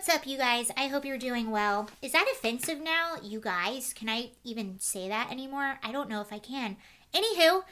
What's up, you guys? I hope you're doing well. Is that offensive now, you guys? Can I even say that anymore? I don't know if I can. Anywho,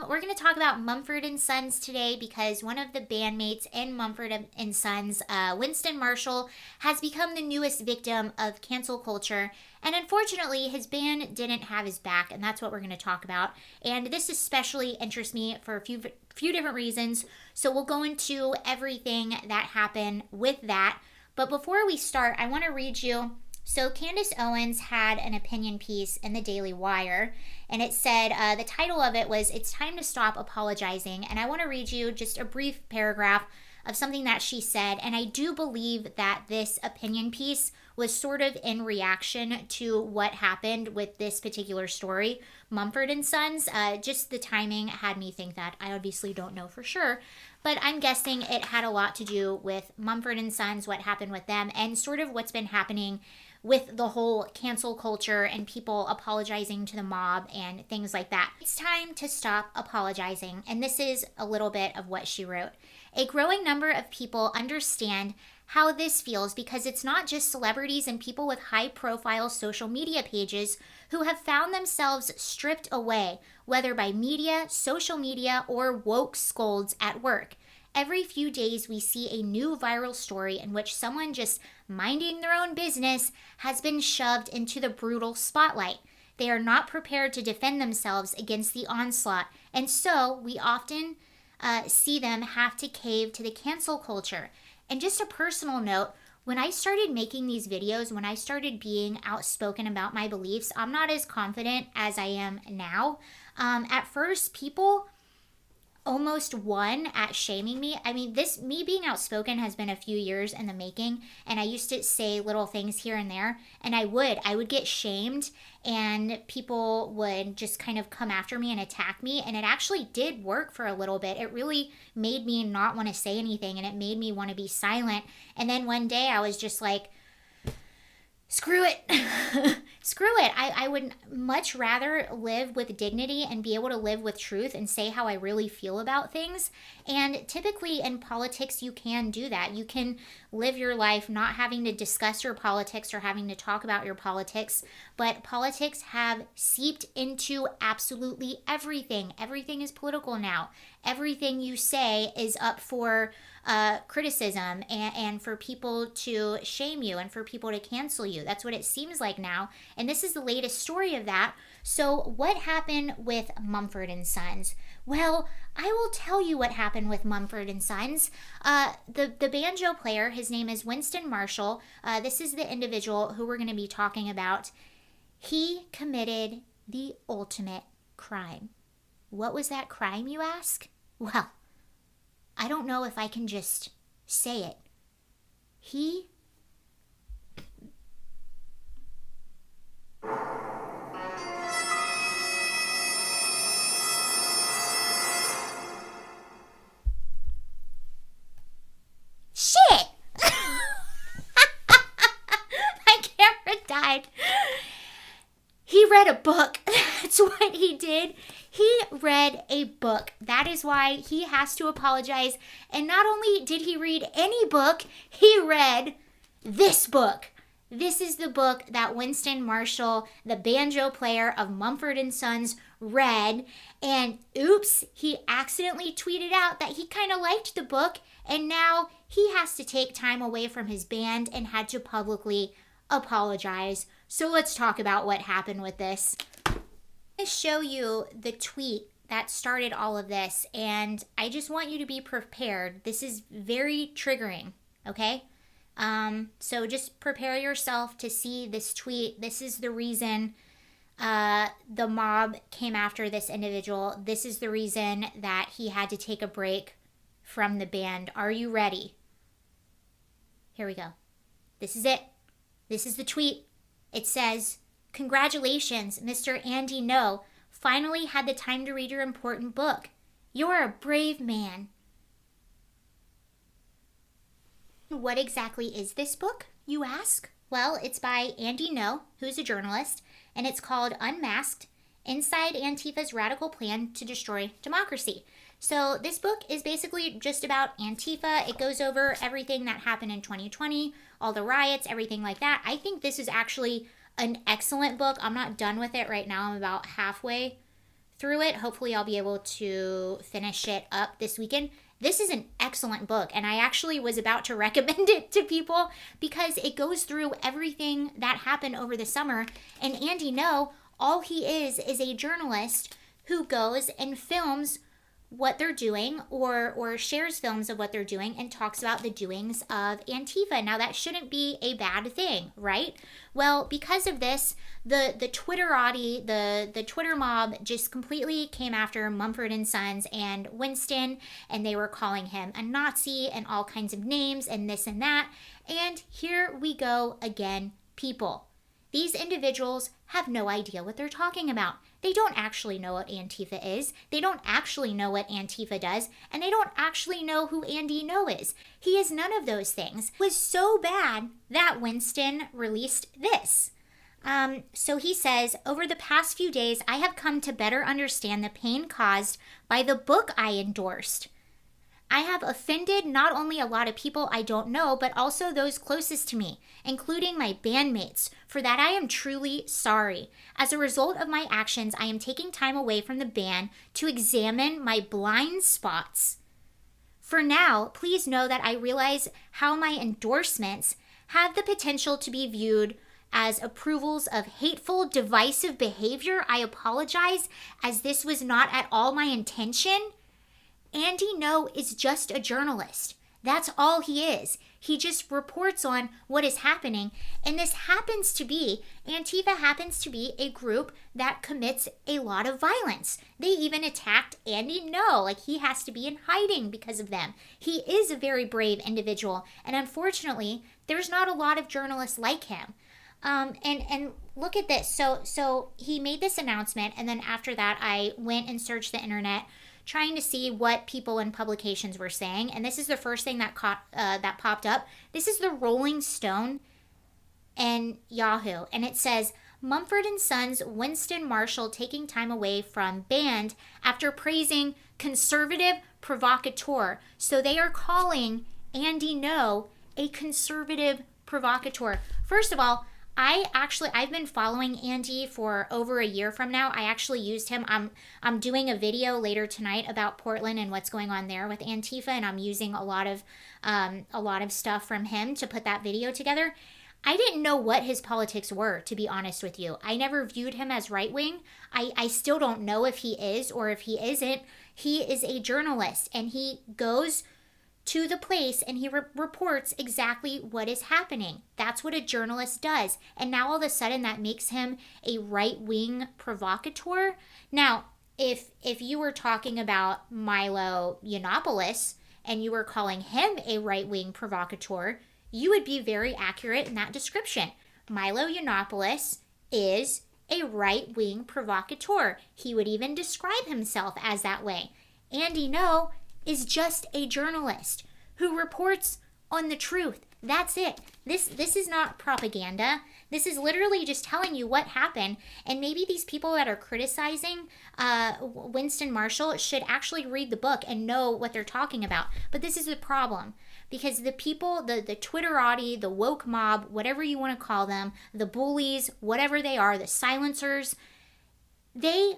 we're going to talk about Mumford and Sons today because one of the bandmates in Mumford and Sons, Winston Marshall, has become the newest victim of cancel culture. And unfortunately, his band didn't have his back, and that's what we're going to talk about. And this especially interests me for a few different reasons. So we'll go into everything that happened with that. But before we start, I want to read you. So Candace Owens had an opinion piece in the Daily Wire, and it said, the title of it was, "It's Time to Stop Apologizing." And I want to read you just a brief paragraph of something that she said. And I do believe that this opinion piece was sort of in reaction to what happened with this particular story, Mumford and Sons. Just the timing had me think that. I obviously don't know for sure, but I'm guessing it had a lot to do with Mumford and Sons, what happened with them, and sort of what's been happening with the whole cancel culture and people apologizing to the mob and things like that. It's time to stop apologizing. And this is a little bit of what she wrote. "A growing number of people understand how this feels because it's not just celebrities and people with high-profile social media pages who have found themselves stripped away, whether by media, social media, or woke scolds at work. Every few days, we see a new viral story in which someone just minding their own business has been shoved into the brutal spotlight. They are not prepared to defend themselves against the onslaught, and so we often see them have to cave to the cancel culture." And just a personal note, when I started making these videos, when I started being outspoken about my beliefs, I'm not as confident as I am now. At first, people almost won at shaming me. I mean, me being outspoken has been a few years in the making, and I used to say little things here and there, and I would get shamed, and people would just kind of come after me and attack me, and it actually did work for a little bit. It really made me not want to say anything, and it made me want to be silent. And then one day I was just like, screw it. Screw it. I would much rather live with dignity and be able to live with truth and say how I really feel about things. And typically in politics, you can do that. You can live your life not having to discuss your politics or having to talk about your politics. But politics have seeped into absolutely everything. Everything is political now. Everything you say is up for criticism and for people to shame you and for people to cancel you. That's what it seems like now. And this is the latest story of that. So what happened with Mumford and Sons? Well, I will tell you what happened with Mumford and Sons. The banjo player, his name is Winston Marshall. This is the individual who we're going to be talking about. He committed the ultimate crime. What was that crime, you ask? Well, I don't know if I can just say it. He Shit! My camera died. He read a book. That's what he did. He read a book. That is why he has to apologize. And not only did he read any book, he read this book. This is the book that Winston Marshall, the banjo player of Mumford and Sons, read. And oops, he accidentally tweeted out that he kind of liked the book. And now he has to take time away from his band and had to publicly apologize. So let's talk about what happened with this. I'm going to show you the tweet that started all of this, and I just want you to be prepared. This is very triggering, okay? So just prepare yourself to see this tweet. This is the reason the mob came after this individual. This is the reason that he had to take a break from the band. Are you ready? Here we go. This is it. This is the tweet. It says, "Congratulations, Mr. Andy No. Finally had the time to read your important book. You're a brave man." What exactly is this book, you ask? Well, it's by Andy No, who's a journalist, and it's called Unmasked: Inside Antifa's Radical Plan to Destroy Democracy. So this book is basically just about Antifa. It goes over everything that happened in 2020 all the riots, everything like that. I think this is actually an excellent book. I'm not done with it right now. I'm about halfway through it. Hopefully I'll be able to finish it up this weekend. This is an excellent book, and I actually was about to recommend it to people because it goes through everything that happened over the summer. And Andy Ngo, all he is a journalist who goes and films what they're doing or shares films of what they're doing and talks about the doings of Antifa. Now, that shouldn't be a bad thing, right? Well, because of this, the Twitterati, the Twitter mob just completely came after Mumford& Sons and Winston, and they were calling him a Nazi and all kinds of names and this and that. And here we go again, people. These individuals have no idea what they're talking about. They don't actually know what Antifa is. They don't actually know what Antifa does. And they don't actually know who Andy Ngo is. He is none of those things. It was so bad that Winston released this. So he says, over the past few days, I have come to better understand the pain caused by the book I endorsed. I have offended not only a lot of people I don't know, but also those closest to me, including my bandmates. For that, I am truly sorry. As a result of my actions, I am taking time away from the band to examine my blind spots. For now, please know that I realize how my endorsements have the potential to be viewed as approvals of hateful, divisive behavior. I apologize, as this was not at all my intention. Andy Ngo is just a journalist. That's all he is. He just reports on what is happening. And this happens to be, Antifa happens to be a group that commits a lot of violence. They even attacked Andy Ngo. Like, he has to be in hiding because of them. He is a very brave individual. And unfortunately, there's not a lot of journalists like him. And look at this. So he made this announcement. And then after that, I went and searched the internet, trying to see what people in publications were saying. And this is the first thing that popped up. This is the Rolling Stone and Yahoo. And it says, Mumford & Sons Winston Marshall taking time away from band after praising conservative provocateur. So they are calling Andy Ngo a conservative provocateur. First of all, I've been following Andy for over a year from now. I actually used him. I'm doing a video later tonight about Portland and what's going on there with Antifa, and I'm using a lot of stuff from him to put that video together. I didn't know what his politics were, to be honest with you. I never viewed him as right-wing. I still don't know if he is or if he isn't. He is a journalist, and he goes to the place and he reports exactly what is happening. That's what a journalist does. And now all of a sudden that makes him a right-wing provocateur. Now, if you were talking about Milo Yiannopoulos and you were calling him a right-wing provocateur, you would be very accurate in that description. Milo Yiannopoulos is a right-wing provocateur. He would even describe himself as that way. Andy Ngo is just a journalist who reports on the truth. That's it. This is not propaganda. This is literally just telling you what happened. And maybe these people that are criticizing Winston Marshall should actually read the book and know what they're talking about. But this is the problem. Because the people, the Twitterati, the woke mob, whatever you want to call them, the bullies, whatever they are, the silencers, they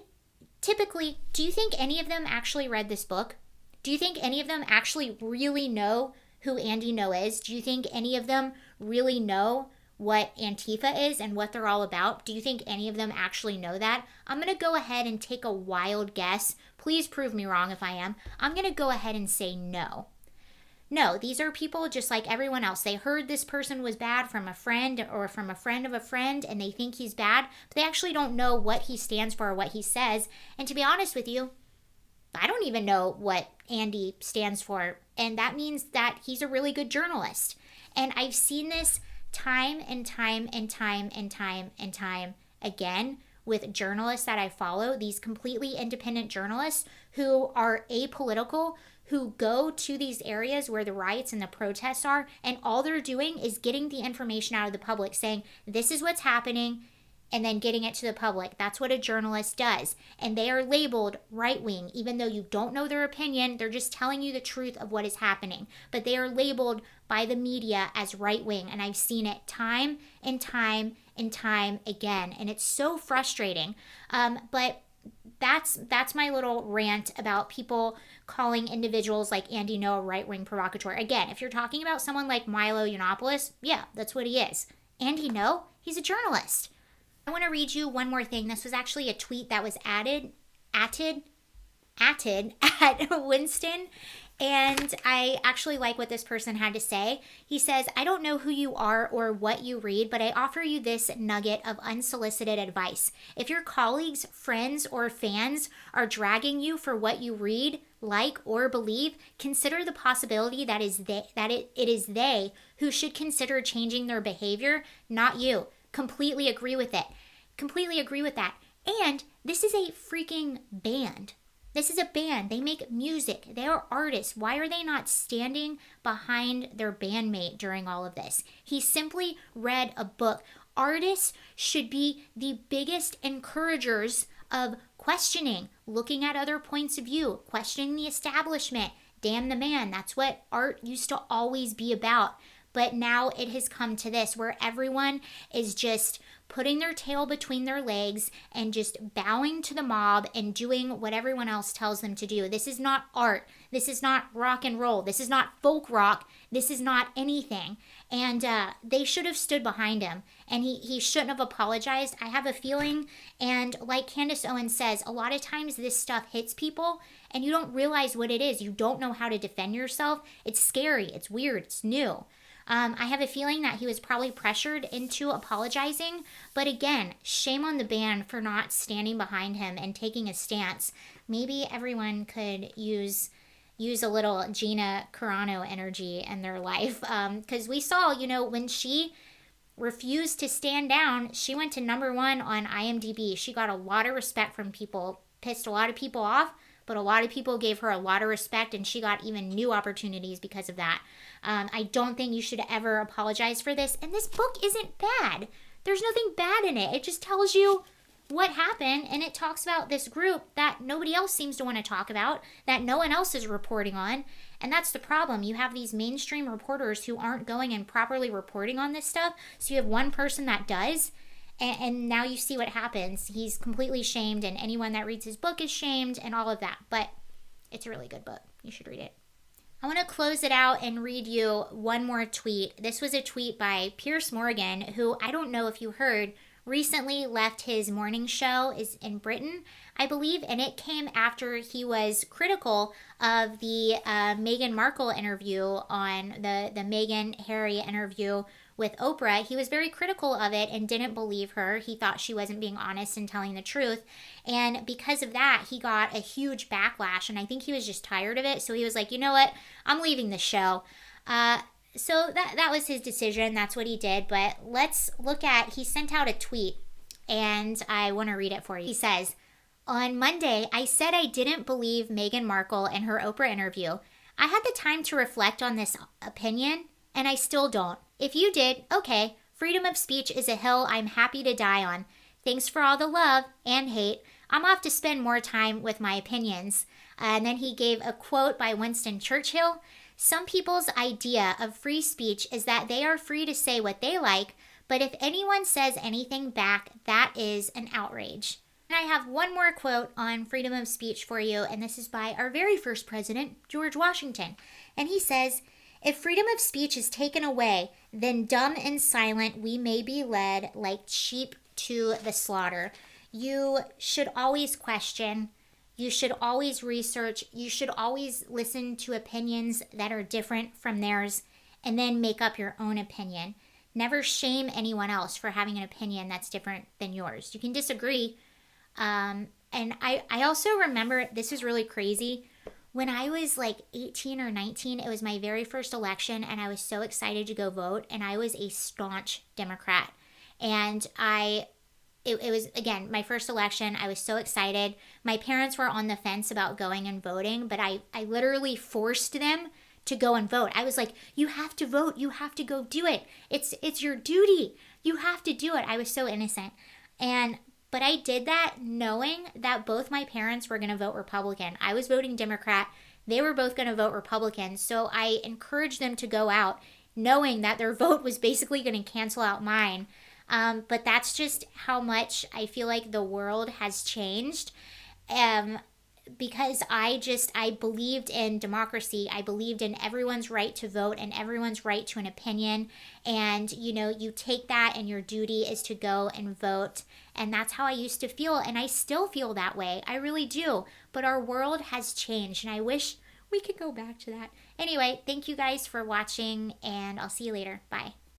typically, do you think any of them actually read this book? Do you think any of them actually really know who Andy Ngo is? Do you think any of them really know what Antifa is and what they're all about? Do you think any of them actually know that? I'm going to go ahead and take a wild guess. Please prove me wrong if I am. I'm going to go ahead and say no. No, these are people just like everyone else. They heard this person was bad from a friend or from a friend of a friend, and they think he's bad, but they actually don't know what he stands for or what he says. And to be honest with you, I don't even know what Andy stands for, and that means that he's a really good journalist. And I've seen this time and time and time and time and time again with journalists that I follow, these completely independent journalists who are apolitical, who go to these areas where the riots and the protests are, and all they're doing is getting the information out of the public, saying, this is what's happening, and then getting it to the public. That's what a journalist does. And they are labeled right-wing, even though you don't know their opinion. They're just telling you the truth of what is happening. But they are labeled by the media as right-wing. And I've seen it time and time and time again. And it's so frustrating. But that's my little rant about people calling individuals like Andy Ngo a right-wing provocateur. Again, if you're talking about someone like Milo Yiannopoulos, yeah, that's what he is. Andy Ngo, he's a journalist. I want to read you one more thing. This was actually a tweet that was atted at Winston. And I actually like what this person had to say. He says, I don't know who you are or what you read, but I offer you this nugget of unsolicited advice. If your colleagues, friends, or fans are dragging you for what you read, like, or believe, consider the possibility that it is they who should consider changing their behavior, not you. Completely agree with it. Completely agree with that. And this is a freaking band. This is a band. They make music. They are artists. Why are they not standing behind their bandmate during all of this? He simply read a book. Artists should be the biggest encouragers of questioning, looking at other points of view, questioning the establishment. Damn the man. That's what art used to always be about. But now it has come to this where everyone is just putting their tail between their legs and just bowing to the mob and doing what everyone else tells them to do. This is not art. This is not rock and roll. This is not folk rock. This is not anything. And they should have stood behind him. And he shouldn't have apologized. I have a feeling, and like Candace Owens says, a lot of times this stuff hits people and you don't realize what it is. You don't know how to defend yourself. It's scary. It's weird. It's new. I have a feeling that he was probably pressured into apologizing. But again, shame on the band for not standing behind him and taking a stance. Maybe everyone could use a little Gina Carano energy in their life. Because we saw, when she refused to stand down, she went to #1 on IMDb. She got a lot of respect from people, pissed a lot of people off, but a lot of people gave her a lot of respect, and she got even new opportunities because of that. I don't think you should ever apologize for this. And this book isn't bad. There's nothing bad in it. It just tells you what happened, and it talks about this group that nobody else seems to want to talk about, that no one else is reporting on. And that's the problem. You have these mainstream reporters who aren't going and properly reporting on this stuff. So you have one person that does, and now you see what happens. He's completely shamed, and anyone that reads his book is shamed and all of that. But it's a really good book. You should read it. I want to close it out and read you one more tweet. This was a tweet by Piers Morgan, who, I don't know if you heard, recently left his morning show is in Britain, I believe, and it came after he was critical of the Meghan Markle interview on the Meghan Harry interview with Oprah. He was very critical of it and didn't believe her. He thought she wasn't being honest and telling the truth. And because of that, he got a huge backlash. And I think he was just tired of it. So he was like, you know what? I'm leaving the show. So that was his decision. That's what he did. But let's look at, he sent out a tweet. And I want to read it for you. He says, on Monday, I said I didn't believe Meghan Markle in her Oprah interview. I had the time to reflect on this opinion, and I still don't. If you did, okay, freedom of speech is a hill I'm happy to die on. Thanks for all the love and hate. I'm off to spend more time with my opinions. And then he gave a quote by Winston Churchill. Some people's idea of free speech is that they are free to say what they like, but if anyone says anything back, that is an outrage. And I have one more quote on freedom of speech for you, and this is by our very first president, George Washington. And he says, if freedom of speech is taken away, then dumb and silent we may be led like sheep to the slaughter. You should always question. You should always research. You should always listen to opinions that are different from theirs and then make up your own opinion. Never shame anyone else for having an opinion that's different than yours. You can disagree. And I also remember, this is really crazy, when I was like 18 or 19, it was my very first election, and I was so excited to go vote, and I was a staunch Democrat. And it was, again, my first election. I was so excited. My parents were on the fence about going and voting, but I literally forced them to go and vote. I was like, you have to vote. You have to go do it. It's your duty. You have to do it. I was so innocent. But I did that knowing that both my parents were going to vote Republican. I was voting Democrat. They were both going to vote Republican. So I encouraged them to go out knowing that their vote was basically going to cancel out mine. But that's just how much I feel like the world has changed. Because I believed in democracy. I believed in everyone's right to vote and everyone's right to an opinion. And, you take that and your duty is to go and vote. And that's how I used to feel. And I still feel that way. I really do. But our world has changed. And I wish we could go back to that. Anyway, thank you guys for watching. And I'll see you later. Bye.